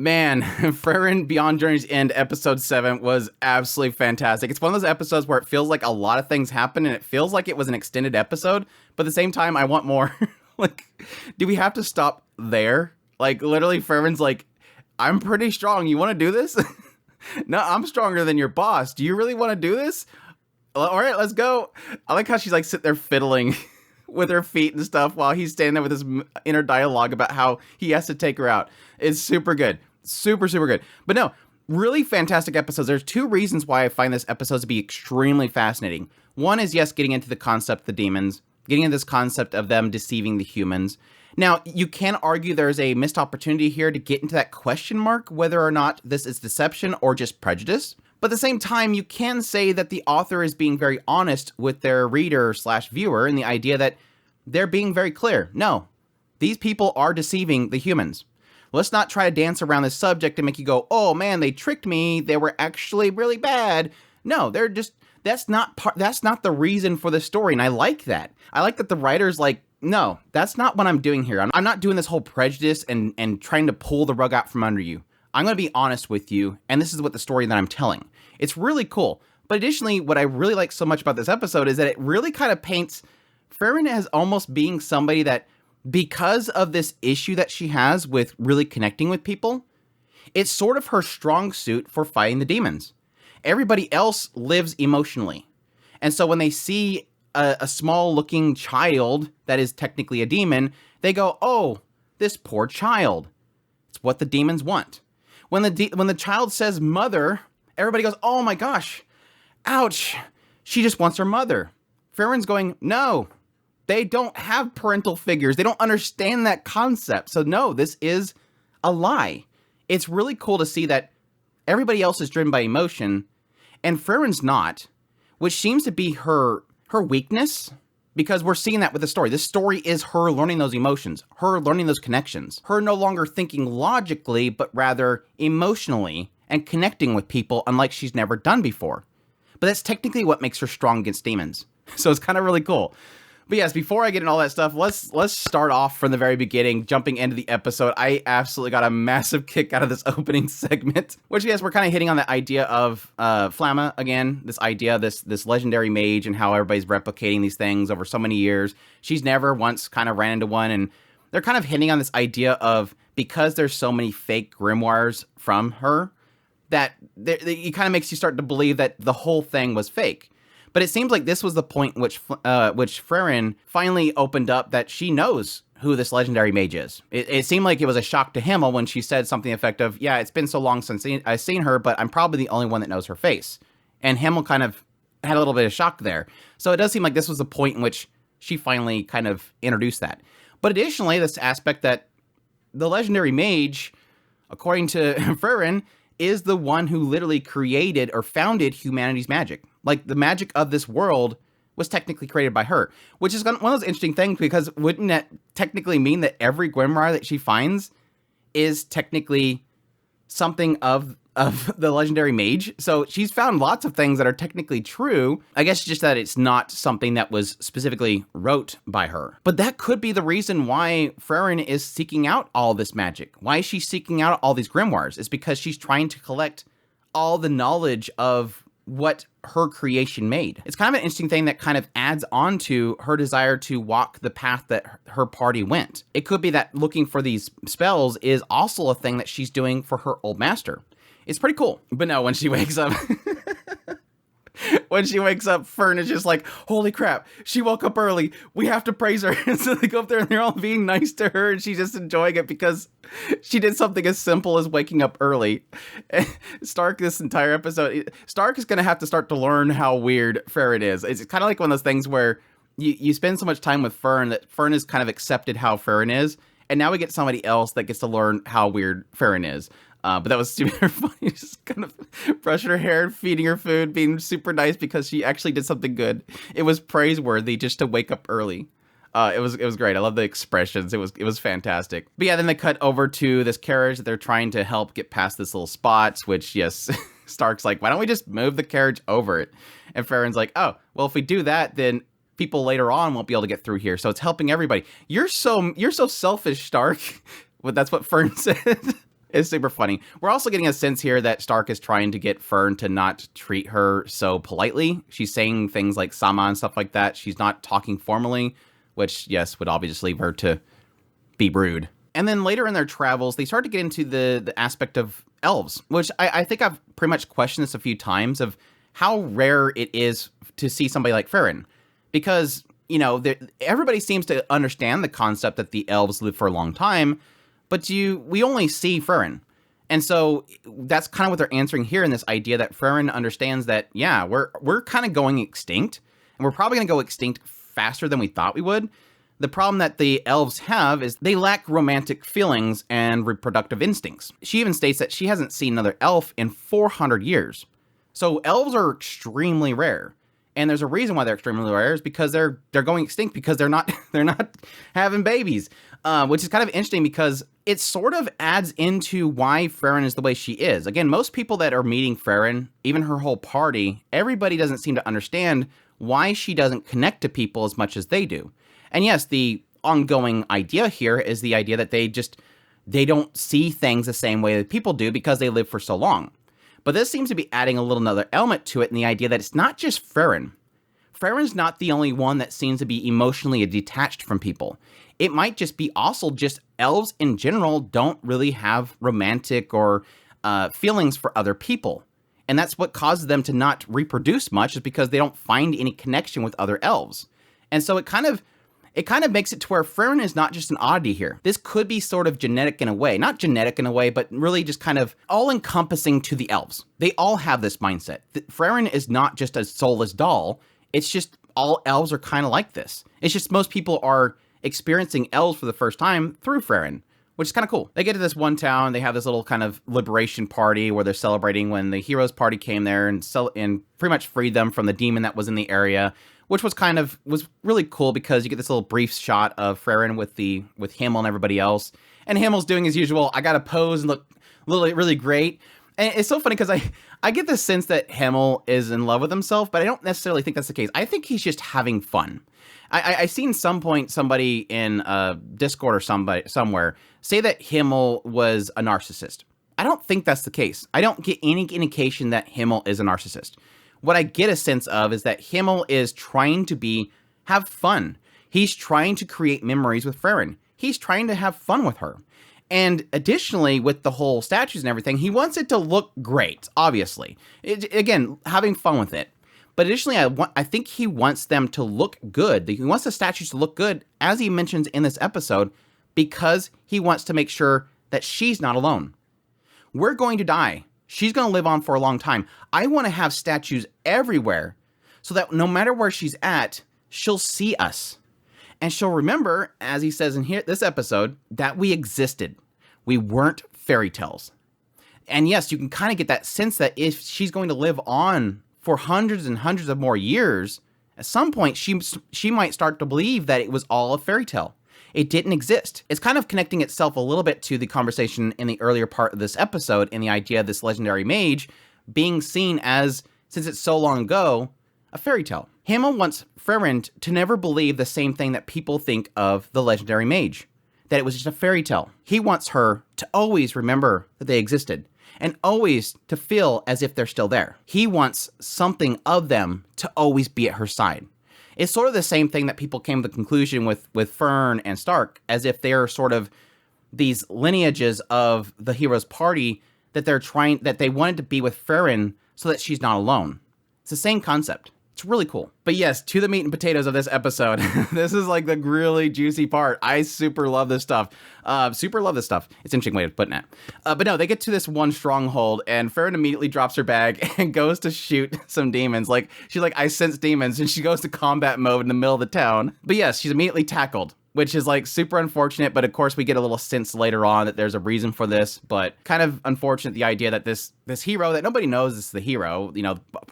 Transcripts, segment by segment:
Man, Frieren Beyond Journey's End episode 7 was absolutely fantastic. It's one of those episodes where it feels like a lot of things happen and it feels like it was an extended episode, but at the same time, I want more. Like, do we have to stop there? Like, literally, Frieren's like, I'm pretty strong. You want to do this? No, I'm stronger than your boss. Do you really want to do this? All right, let's go. I like how she's like sitting there fiddling with her feet and stuff while he's standing there with his inner dialogue about how he has to take her out. It's super good. Super, super good. But no, really fantastic episodes. There's two reasons why I find this episode to be extremely fascinating. One is, yes, getting into the concept of the demons, getting into this concept of them deceiving the humans. Now, you can argue there's a missed opportunity here to get into that question mark, whether or not this is deception or just prejudice. But at the same time, you can say that the author is being very honest with their reader / viewer in the idea that they're being very clear. No, these people are deceiving the humans. Let's not try to dance around this subject and make you go, oh man, they tricked me. They were actually really bad. No, they're just, that's not the reason for the story. And I like that. I like that the writer's like, no, that's not what I'm doing here. I'm not doing this whole prejudice and trying to pull the rug out from under you. I'm going to be honest with you. And this is what the story that I'm telling. It's really cool. But additionally, what I really like so much about this episode is that it really kind of paints Frieren as almost being somebody that, because of this issue that she has with really connecting with people, it's sort of her strong suit for fighting the demons. Everybody else lives emotionally. And so when they see a small looking child that is technically a demon, they go, oh, this poor child. It's what the demons want. When the child says mother, everybody goes, oh my gosh, ouch. She just wants her mother. Frieren's going, no. They don't have parental figures. They don't understand that concept. So no, this is a lie. It's really cool to see that everybody else is driven by emotion and Frieren's not, which seems to be her weakness, because we're seeing that with the story. This story is her learning those emotions, her learning those connections, her no longer thinking logically, but rather emotionally and connecting with people unlike she's never done before. But that's technically what makes her strong against demons. So it's kind of really cool. But yes, before I get into all that stuff, let's start off from the very beginning, jumping into the episode. I absolutely got a massive kick out of this opening segment, which, yes, we're kind of hitting on the idea of Flamma again, this idea, this legendary mage and how everybody's replicating these things over so many years. She's never once kind of ran into one, and they're kind of hitting on this idea of, because there's so many fake grimoires from her, that it kind of makes you start to believe that the whole thing was fake. But it seems like this was the point in which Frieren finally opened up that she knows who this legendary mage is. It seemed like it was a shock to Himmel when she said something effective, yeah, it's been so long since I've seen her, but I'm probably the only one that knows her face. And Himmel kind of had a little bit of shock there. So it does seem like this was the point in which she finally kind of introduced that. But additionally, this aspect that the legendary mage, according to Frieren, is the one who literally created or founded humanity's magic. Like, the magic of this world was technically created by her, which is one of those interesting things, because wouldn't that technically mean that every grimoire that she finds is technically something of the legendary mage? So she's found lots of things that are technically true. I guess just that it's not something that was specifically wrote by her. But that could be the reason why Frieren is seeking out all this magic. Why is she seeking out all these grimoires? It's because she's trying to collect all the knowledge of what her creation made. It's kind of an interesting thing that kind of adds on to her desire to walk the path that her party went. It could be that looking for these spells is also a thing that she's doing for her old master. It's pretty cool. But no, when she wakes up, Fern is just like, holy crap, she woke up early. We have to praise her. And so they go up there and they're all being nice to her, and she's just enjoying it because she did something as simple as waking up early. Stark, this entire episode, Stark is going to have to start to learn how weird Frieren is. It's kind of like one of those things where you spend so much time with Fern that Fern has kind of accepted how Frieren is. And now we get somebody else that gets to learn how weird Frieren is. But that was super funny, just kind of brushing her hair, feeding her food, being super nice because she actually did something good. It was praiseworthy just to wake up early. It was great. I love the expressions. It was fantastic. But yeah, then they cut over to this carriage that they're trying to help get past this little spot, which, yes, Stark's like, why don't we just move the carriage over it? And Frieren's like, oh, well, if we do that, then people later on won't be able to get through here. So it's helping everybody. You're so selfish, Stark. Well, that's what Fern said. It's super funny. We're also getting a sense here that Stark is trying to get Fern to not treat her so politely. She's saying things like Sama and stuff like that. She's not talking formally, which, yes, would obviously leave her to be rude. And then later in their travels, they start to get into the aspect of elves, which I think I've pretty much questioned this a few times of how rare it is to see somebody like Frieren. Because, you know, everybody seems to understand the concept that the elves live for a long time, but we only see Frieren. And so that's kind of what they're answering here in this idea that Frieren understands that, yeah, we're kind of going extinct, and we're probably going to go extinct faster than we thought we would. The problem that the elves have is they lack romantic feelings and reproductive instincts. She even states that she hasn't seen another elf in 400 years. So elves are extremely rare. And there's a reason why they're extremely rare is because they're going extinct because they're not having babies, which is kind of interesting because it sort of adds into why Frieren is the way she is. Again, most people that are meeting Frieren, even her whole party, everybody doesn't seem to understand why she doesn't connect to people as much as they do. And yes, the ongoing idea here is the idea that they don't see things the same way that people do because they live for so long. But this seems to be adding a little another element to it in the idea that it's not just Frieren. Frieren's not the only one that seems to be emotionally detached from people. It might just be also just elves in general don't really have romantic or feelings for other people. And that's what causes them to not reproduce much, is because they don't find any connection with other elves. And so it kind of makes it to where Frieren is not just an oddity here. This could be sort of genetic in a way. Not genetic in a way, but really just kind of all-encompassing to the elves. They all have this mindset. Frieren is not just a soulless doll. It's just all elves are kind of like this. It's just most people are experiencing elves for the first time through Frieren, which is kind of cool. They get to this one town. They have this little kind of liberation party where they're celebrating when the heroes party came there and pretty much freed them from the demon that was in the area, which was really cool because you get this little brief shot of Frieren with Himmel and everybody else. And Himmel's doing his usual, I gotta pose and look really great. And it's so funny because I get the sense that Himmel is in love with himself, but I don't necessarily think that's the case. I think he's just having fun. I seen some point somebody in Discord or somewhere say that Himmel was a narcissist. I don't think that's the case. I don't get any indication that Himmel is a narcissist. What I get a sense of is that Himmel is trying to have fun. He's trying to create memories with Frieren. He's trying to have fun with her. And additionally, with the whole statues and everything, he wants it to look great, obviously. Again, having fun with it. But additionally, I think he wants them to look good. He wants the statues to look good, as he mentions in this episode, because he wants to make sure that she's not alone. We're going to die. She's going to live on for a long time. I want to have statues everywhere so that no matter where she's at, she'll see us. And she'll remember, as he says in this episode, that we existed. We weren't fairy tales. And yes, you can kind of get that sense that if she's going to live on for hundreds and hundreds of more years, at some point she might start to believe that it was all a fairy tale. It didn't exist. It's kind of connecting itself a little bit to the conversation in the earlier part of this episode in the idea of this legendary mage being seen as, since it's so long ago, a fairy tale. Himmel wants Frieren to never believe the same thing that people think of the legendary mage, that it was just a fairy tale. He wants her to always remember that they existed and always to feel as if they're still there. He wants something of them to always be at her side. It's sort of the same thing that people came to the conclusion with Fern and Stark, as if they're sort of these lineages of the hero's party that they wanted to be with Frieren so that she's not alone. It's the same concept. It's really cool. But yes, to the meat and potatoes of this episode. This is like the really juicy part. I super love this stuff. It's an interesting way of putting it. But no, they get to this one stronghold and Frieren immediately drops her bag and goes to shoot some demons. She's like, I sense demons, and she goes to combat mode in the middle of the town. But yes, she's immediately tackled, which is super unfortunate. But of course, we get a little sense later on that there's a reason for this. But kind of unfortunate, the idea that this hero that nobody knows is the hero,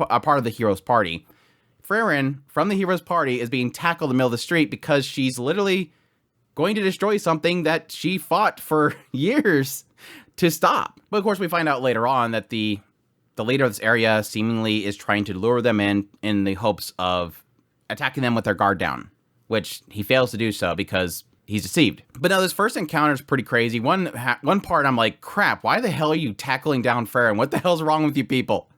a part of the hero's party. Frieren, from the hero's party, is being tackled in the middle of the street because she's literally going to destroy something that she fought for years to stop. But of course, we find out later on that the leader of this area seemingly is trying to lure them in the hopes of attacking them with their guard down, which he fails to do so because he's deceived. But now this first encounter is pretty crazy. One part I'm like, crap, why the hell are you tackling down Frieren? What the hell's wrong with you people?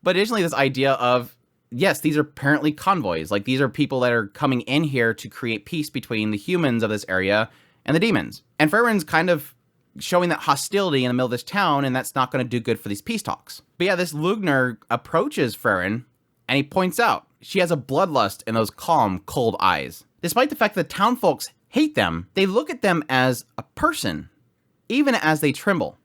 But additionally, this idea of, yes, these are apparently convoys. Like, these are people that are coming in here to create peace between the humans of this area and the demons. And Frieren's kind of showing that hostility in the middle of this town, and that's not going to do good for these peace talks. But yeah, this Lugner approaches Frieren, and he points out she has a bloodlust in those calm, cold eyes. Despite the fact that the townfolks hate them, they look at them as a person, even as they tremble.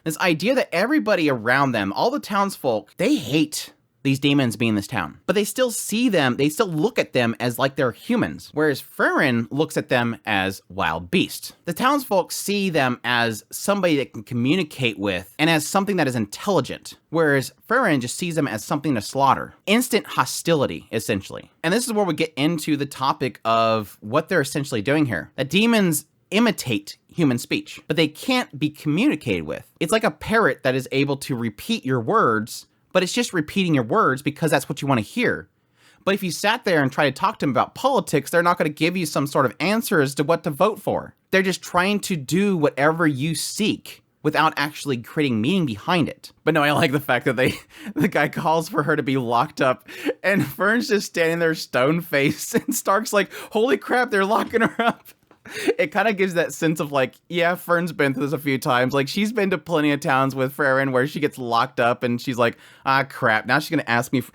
This idea that everybody around them, all the townsfolk, they hate these demons being in this town. But they still see them, they still look at them as like they're humans, whereas Frieren looks at them as wild beasts. The townsfolk see them as somebody that can communicate with and as something that is intelligent, whereas Frieren just sees them as something to slaughter. Instant hostility, essentially. And this is where we get into the topic of what they're essentially doing here. That demons imitate human speech, but they can't be communicated with. It's like a parrot that is able to repeat your words, but it's just repeating your words because that's what you want to hear. But if you sat there and tried to talk to them about politics, they're not going to give you some sort of answer as to what to vote for. They're just trying to do whatever you seek without actually creating meaning behind it. But no, I like the fact that the guy calls for her to be locked up, and Fern's just standing there stone-faced, and Stark's like, holy crap, they're locking her up. It kind of gives that sense of like, yeah, Fern's been through this a few times. Like, she's been to plenty of towns with Frieren where she gets locked up and she's like, ah, crap. Now she's going to ask me for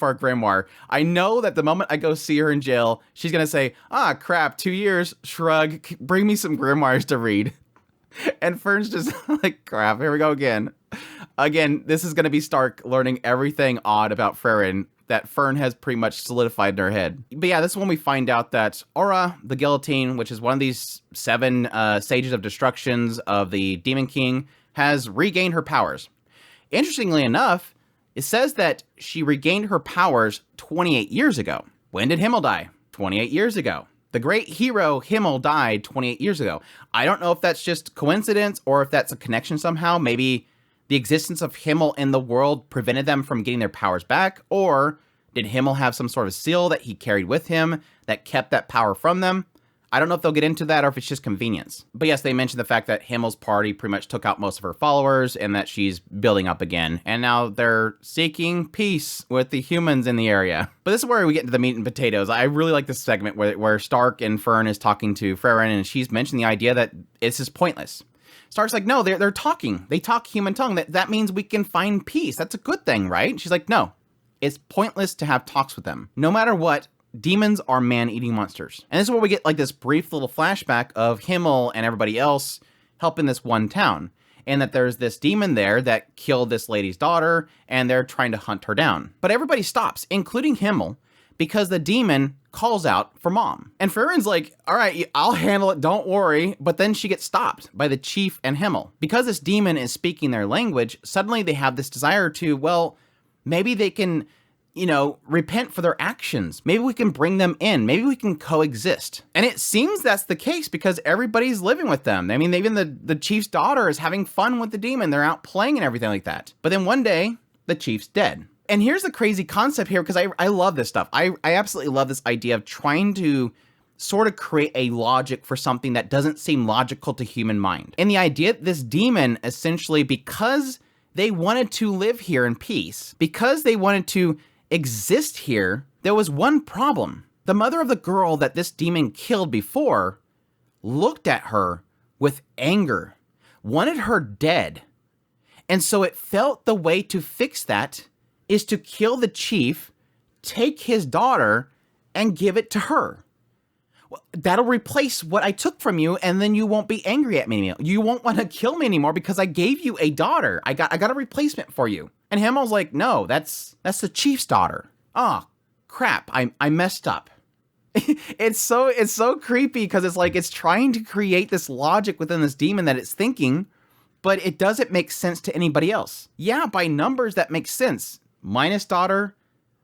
a grimoire. I know that the moment I go see her in jail, she's going to say, ah, crap, 2 years, shrug, bring me some grimoires to read. And Fern's just like, crap, here we go again. Again, this is going to be Stark learning everything odd about Frieren that Fern has pretty much solidified in her head. But yeah, this is when we find out that Aura, the Guillotine, which is one of these 7 Sages of Destructions of the Demon King, has regained her powers. Interestingly enough, it says that she regained her powers 28 years ago. When did Himmel die? 28 years ago. The great hero Himmel died 28 years ago. I don't know if that's just coincidence or if that's a connection somehow. Maybe the existence of Himmel in the world prevented them from getting their powers back, or did Himmel have some sort of seal that he carried with him that kept that power from them? I don't know if they'll get into that or if it's just convenience. But yes, they mentioned the fact that Himmel's party pretty much took out most of her followers and that she's building up again. And now they're seeking peace with the humans in the area. But this is where we get into the meat and potatoes. I really like this segment where Stark and Fern is talking to Frieren, and she's mentioned the idea that this is pointless. Stark's like, no, they're talking. They talk human tongue. That means we can find peace. That's a good thing, right? She's like, no, it's pointless to have talks with them. No matter what, demons are man-eating monsters. And this is where we get like this brief little flashback of Himmel and everybody else helping this one town. And that there's this demon there that killed this lady's daughter, and they're trying to hunt her down. But everybody stops, including Himmel, because the demon calls out for mom. And Frieren's like, all right, I'll handle it, don't worry. But then she gets stopped by the chief and Himmel. Because this demon is speaking their language, suddenly they have this desire to, well, maybe they can, repent for their actions. Maybe we can bring them in. Maybe we can coexist. And it seems that's the case because everybody's living with them. I mean, even the chief's daughter is having fun with the demon. They're out playing and everything like that. But then one day, the chief's dead. And here's the crazy concept here, because I love this stuff. I absolutely love this idea of trying to sort of create a logic for something that doesn't seem logical to human mind. And the idea that this demon essentially, because they wanted to live here in peace, because they wanted to exist here, there was one problem. The mother of the girl that this demon killed before looked at her with anger, wanted her dead. And so it felt the way to fix that is to kill the chief, take his daughter, and give it to her. Well, that'll replace what I took from you, and then you won't be angry at me. You won't want to kill me anymore because I gave you a daughter. I got a replacement for you. And Himmel's like, no, that's the chief's daughter. Oh, crap, I messed up. It's so creepy because it's like it's trying to create this logic within this demon that it's thinking, but it doesn't make sense to anybody else. Yeah, by numbers that makes sense. Minus daughter,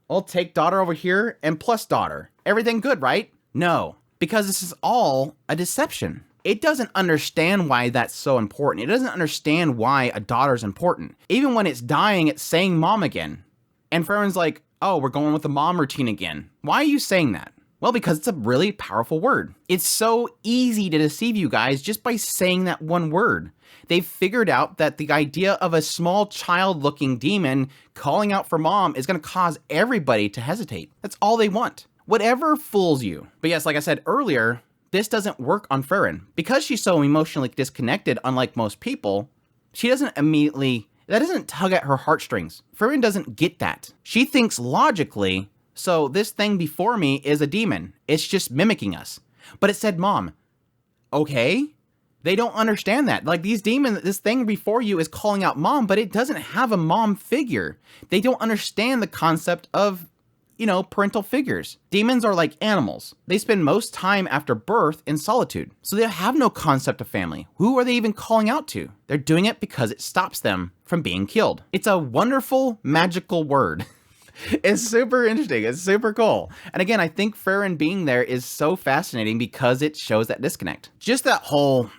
I'll take daughter over here, and plus daughter. Everything good, right? No, because this is all a deception. It doesn't understand why that's so important. It doesn't understand why a daughter's important. Even when it's dying, it's saying mom again. And Frieren's like, oh, we're going with the mom routine again. Why are you saying that? Well, because it's a really powerful word. It's so easy to deceive you guys just by saying that one word. They've figured out that the idea of a small child-looking demon calling out for mom is going to cause everybody to hesitate. That's all they want. Whatever fools you. But yes, like I said earlier, this doesn't work on Frieren. Because she's so emotionally disconnected, unlike most people, she doesn't immediately... That doesn't tug at her heartstrings. Frieren doesn't get that. She thinks logically, so this thing before me is a demon. It's just mimicking us. But it said mom. Okay? They don't understand that. Like, these demons, this thing before you is calling out mom, but it doesn't have a mom figure. They don't understand the concept of, parental figures. Demons are like animals. They spend most time after birth in solitude. So they have no concept of family. Who are they even calling out to? They're doing it because it stops them from being killed. It's a wonderful, magical word. It's super interesting. It's super cool. And again, I think Frieren being there is so fascinating because it shows that disconnect. Just that whole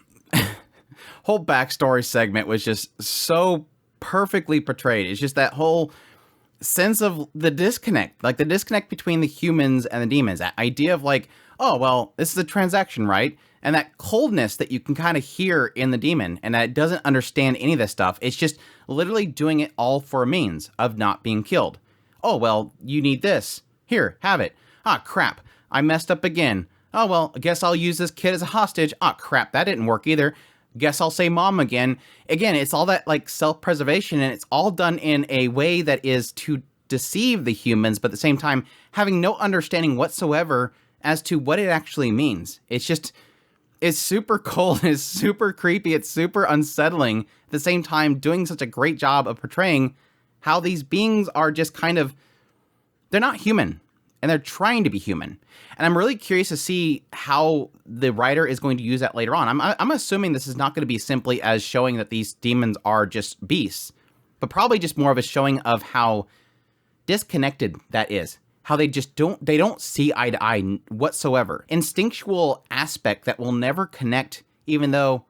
backstory segment was just so perfectly portrayed. It's just that whole sense of the disconnect, like the disconnect between the humans and the demons. That idea of like, oh, well, this is a transaction, right? And that coldness that you can kind of hear in the demon, and that it doesn't understand any of this stuff. It's just literally doing it all for a means of not being killed. Oh, well, you need this. Here, have it. Ah, crap. I messed up again. Oh, well, I guess I'll use this kid as a hostage. Ah, crap. That didn't work either. Guess I'll say mom again. Again, it's all that like self-preservation, and it's all done in a way that is to deceive the humans, but at the same time, having no understanding whatsoever as to what it actually means. It's super cold. It's super creepy. It's super unsettling. At the same time, doing such a great job of portraying how these beings are just kind of, they're not human, and they're trying to be human. And I'm really curious to see how the writer is going to use that later on. I'm assuming this is not going to be simply as showing that these demons are just beasts, but probably just more of a showing of how disconnected that is. How they just don't see eye to eye whatsoever. Instinctual aspect that will never connect, even though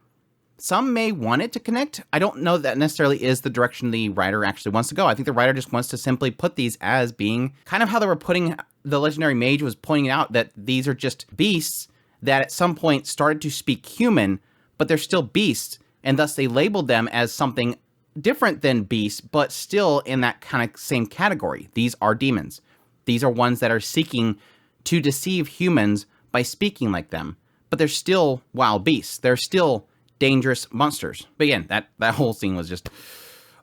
some may want it to connect. I don't know that necessarily is the direction the writer actually wants to go. I think the writer just wants to simply put these as being kind of how they were putting, the legendary mage was pointing out that these are just beasts that at some point started to speak human, but they're still beasts, and thus they labeled them as something different than beasts, but still in that kind of same category. These are demons. These are ones that are seeking to deceive humans by speaking like them, but they're still wild beasts. They're still dangerous monsters. But again, that whole scene was just,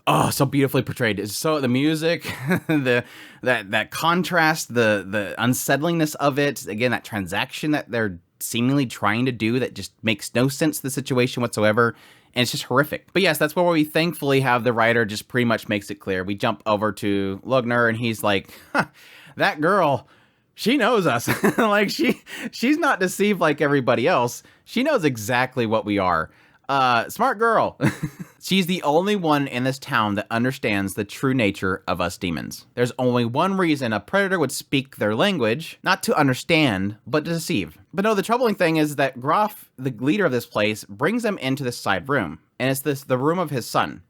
oh, so beautifully portrayed. It's so, the music, that contrast, the unsettlingness of it. Again, that transaction that they're seemingly trying to do that just makes no sense to the situation whatsoever. And it's just horrific. But yes, that's where we thankfully have the writer just pretty much makes it clear. We jump over to Lugner, and he's like, that girl, she knows us. Like, she's not deceived like everybody else. She knows exactly what we are. Smart girl. She's the only one in this town that understands the true nature of us demons. There's only one reason a predator would speak their language, not to understand, but to deceive. But no, the troubling thing is that Graf, the leader of this place, brings them into this side room, and it's the room of his son.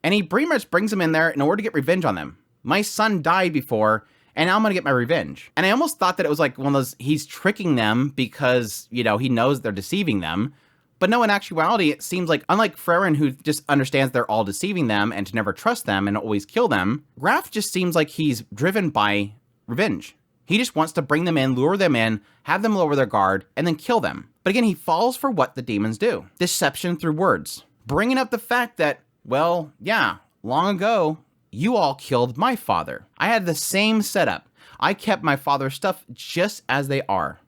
And he pretty much brings them in there in order to get revenge on them. My son died before, and now I'm gonna get my revenge. And I almost thought that it was like one of those, he's tricking them because, he knows they're deceiving them. But no, in actuality, it seems like, unlike Frieren, who just understands they're all deceiving them and to never trust them and always kill them, Graf just seems like he's driven by revenge. He just wants to bring them in, lure them in, have them lower their guard, and then kill them. But again, he falls for what the demons do. Deception through words. Bringing up the fact that, well, yeah, long ago, you all killed my father. I had the same setup. I kept my father's stuff just as they are.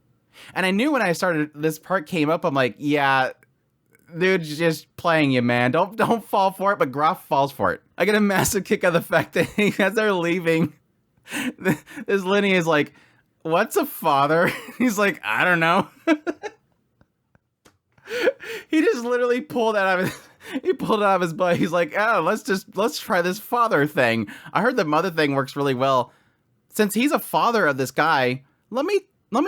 And I knew when I started, this part came up, I'm like, yeah, dude's just playing you, man. Don't fall for it, but Graf falls for it. I get a massive kick out of the fact that as they're leaving, this Lenny is like, what's a father? He's like, I don't know. He just literally pulled it out of his butt. He's like, oh, let's try this father thing. I heard the mother thing works really well. Since he's a father of this guy, let me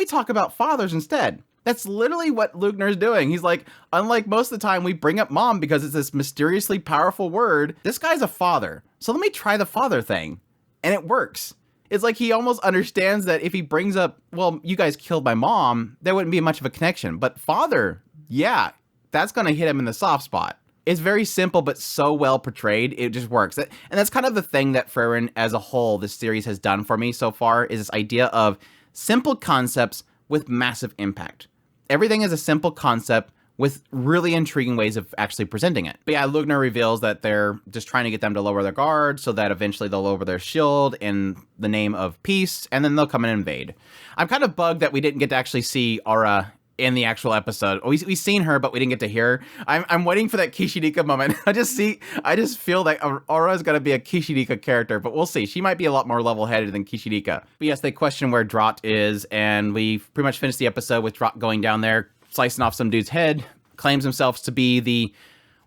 talk about fathers instead. That's literally what Lugner's doing. He's like, unlike most of the time we bring up mom because it's this mysteriously powerful word, this guy's a father. So let me try the father thing. And it works. It's like he almost understands that if he brings up, well, you guys killed my mom, there wouldn't be much of a connection. But father, yeah, that's going to hit him in the soft spot. It's very simple, but so well portrayed, it just works. And that's kind of the thing that Frieren as a whole, this series has done for me so far, is this idea of simple concepts with massive impact. Everything is a simple concept with really intriguing ways of actually presenting it. But yeah, Lugner reveals that they're just trying to get them to lower their guard so that eventually they'll lower their shield in the name of peace, and then they'll come and invade. I'm kind of bugged that we didn't get to actually see Aura in the actual episode. We've seen her, but we didn't get to hear her. I'm waiting for that Kishinika moment. I just feel like Aura is going to be a Kishinika character, but we'll see. She might be a lot more level-headed than Kishinika. But yes, they question where Drott is, and we've pretty much finished the episode with Drott going down there, slicing off some dude's head, claims himself to be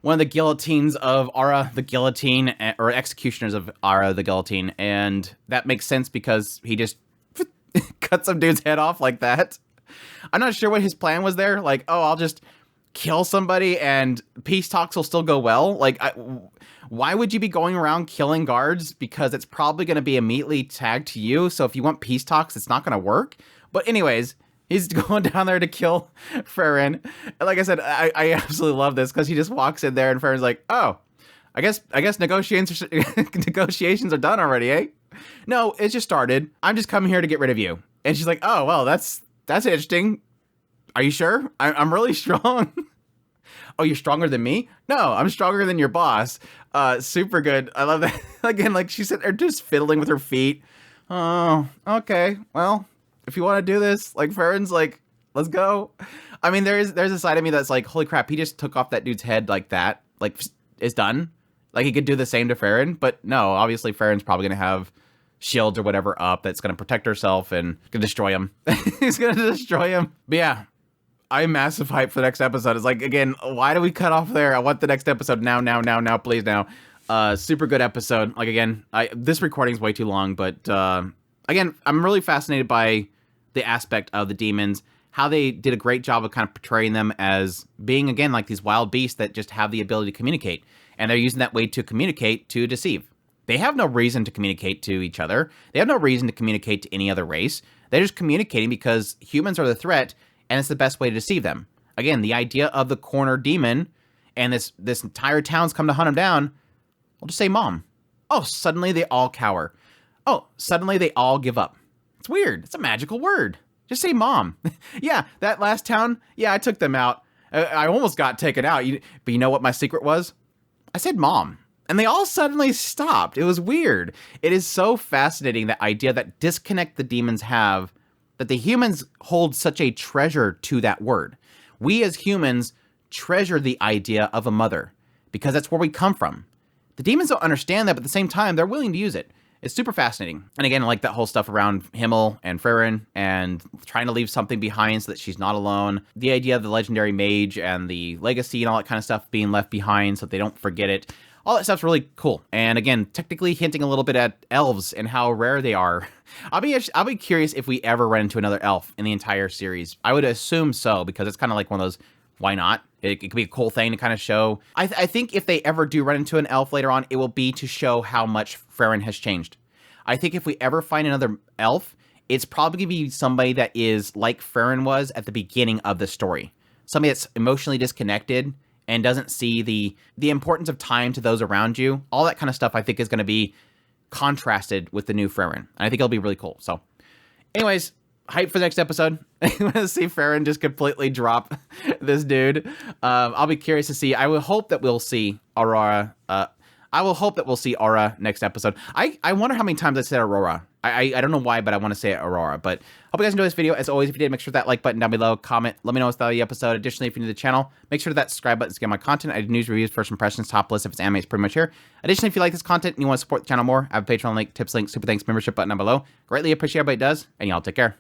one of the guillotines of Aura the Guillotine, or executioners of Aura the Guillotine, and that makes sense because he just cut some dude's head off like that. I'm not sure what his plan was there. Like, oh, I'll just kill somebody and peace talks will still go well. Like, why would you be going around killing guards? Because it's probably going to be immediately tagged to you. So if you want peace talks, it's not going to work. But anyways, he's going down there to kill Frieren. And like I said, I absolutely love this because he just walks in there and Frieren's like, oh, I guess negotiations are done already, eh? No, it just started. I'm just coming here to get rid of you. And she's like, oh, well, that's interesting. Are you sure? I'm really strong. Oh, you're stronger than me? No, I'm stronger than your boss. Super good. I love that. Again, like she's sitting there just fiddling with her feet. Oh, okay. Well, if you want to do this, like Frieren's like, let's go. I mean, there's a side of me that's like, holy crap, he just took off that dude's head like that. Like, it's done. Like, he could do the same to Frieren. But no, obviously Frieren's probably going to have shields or whatever up that's going to protect herself and gonna destroy him. He's going to destroy him. But yeah, I'm massive hype for the next episode. It's like, again, why do we cut off there? I want the next episode now, please now. Super good episode. Like, again, this recording is way too long, but again, I'm really fascinated by the aspect of the demons, how they did a great job of kind of portraying them as being, again, like these wild beasts that just have the ability to communicate. And they're using that way to communicate to deceive. They have no reason to communicate to each other. They have no reason to communicate to any other race. They're just communicating because humans are the threat, and it's the best way to deceive them. Again, the idea of the corner demon, and this entire town's come to hunt him down, we'll just say mom. Oh, suddenly they all cower. Oh, suddenly they all give up. It's weird. It's a magical word. Just say mom. Yeah, that last town, yeah, I took them out. I almost got taken out. But you know what my secret was? I said mom. And they all suddenly stopped. It was weird. It is so fascinating, that idea, that disconnect the demons have, that the humans hold such a treasure to that word. We as humans treasure the idea of a mother because that's where we come from. The demons don't understand that, but at the same time, they're willing to use it. It's super fascinating. And again, I like that whole stuff around Himmel and Frieren and trying to leave something behind so that she's not alone. The idea of the legendary mage and the legacy and all that kind of stuff being left behind so that they don't forget it. All that stuff's really cool. And again, technically hinting a little bit at elves and how rare they are. I'll be curious if we ever run into another elf in the entire series. I would assume so, because it's kind of like one of those, why not? It could be a cool thing to kind of show. I think if they ever do run into an elf later on, it will be to show how much Frieren has changed. I think if we ever find another elf, it's probably going to be somebody that is like Frieren was at the beginning of the story. Somebody that's emotionally disconnected and doesn't see the importance of time to those around you. All that kind of stuff I think is going to be contrasted with the new Frieren. And I think it'll be really cool. So anyways, hype for the next episode. I want to see Frieren just completely drop this dude. I'll be curious to see. I will hope that we'll see Aurora. I will hope that we'll see Aura next episode. I wonder how many times I said Aurora. I don't know why, but I want to say Aurora. But hope you guys enjoyed this video. As always, if you did, make sure that like button down below, comment, let me know what's the episode. Additionally, if you're new to the channel, make sure that subscribe button to get my content. I do news, reviews, first impressions, top list. If it's anime, it's pretty much here. Additionally, if you like this content and you want to support the channel more, I have a Patreon link, tips link, super thanks, membership button down below. Greatly appreciate everybody does, and y'all take care.